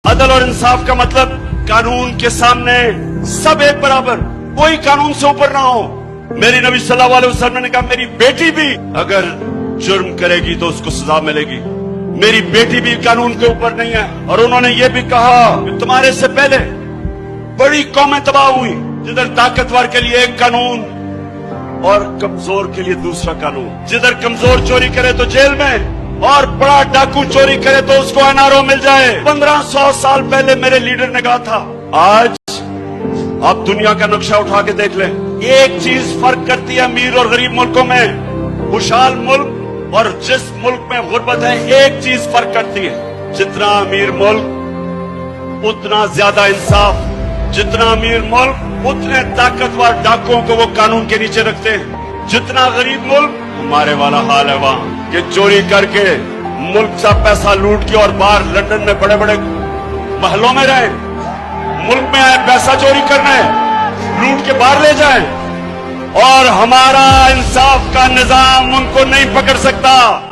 अदल और इंसाफ का मतलब कानून के सामने सब एक बराबर, कोई कानून से ऊपर ना हो। मेरी नबी सल्लल्लाहु अलैहि वसल्लम ने कहा मेरी बेटी भी अगर जुर्म करेगी तो उसको सजा मिलेगी, मेरी बेटी भी कानून के ऊपर नहीं है। और उन्होंने ये भी कहा कि तुम्हारे से पहले बड़ी कौमें तबाह हुई जिधर ताकतवर के लिए एक कानून और कमजोर के लिए दूसरा कानून, जिधर कमजोर चोरी करे तो जेल में और बड़ा डाकू चोरी करे तो उसको एनआरओ मिल जाए। 1500 साल पहले मेरे लीडर ने कहा था। आज आप दुनिया का नक्शा उठा के देख लें, एक चीज फर्क करती है अमीर और गरीब मुल्कों में, खुशहाल मुल्क और जिस मुल्क में गुर्बत है, एक चीज फर्क करती है, जितना अमीर मुल्क उतना ज्यादा इंसाफ, जितना अमीर मुल्क उतने ताकतवर डाकुओं को वो कानून के नीचे रखते हैं, जितना गरीब मुल्क हमारे वाला हाल है वहां कि चोरी करके मुल्क का पैसा लूट के और बाहर लंदन में बड़े बड़े महलों में रहे, मुल्क में आए पैसा चोरी करने, लूट के बाहर ले जाए, और हमारा इंसाफ का निजाम उनको नहीं पकड़ सकता।